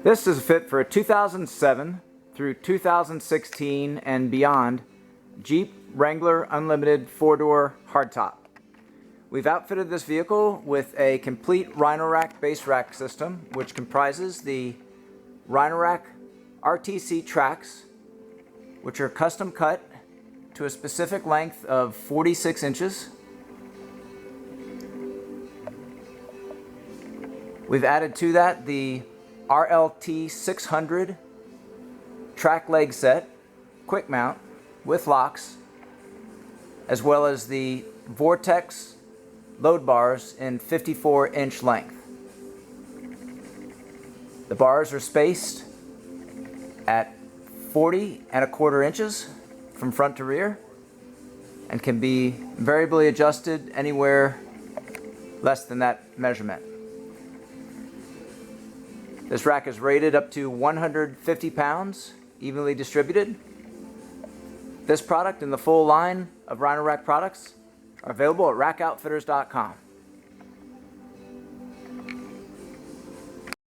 This is a fit for a 2007 through 2016 and beyond Jeep Wrangler Unlimited 4-door hardtop. We've outfitted this vehicle with a complete Rhino-Rack base rack system, which comprises the Rhino-Rack RTC tracks, which are custom cut to a specific length of 46 inches. We've added to that the RLT600 track leg set, quick mount with locks, as well as the Vortex load bars in 54-inch length. The bars are spaced at 40¼ inches from front to rear and can be variably adjusted anywhere less than that measurement. This rack is rated up to 150 pounds, evenly distributed. This product and the full line of Rhino-Rack products are available at rackoutfitters.com.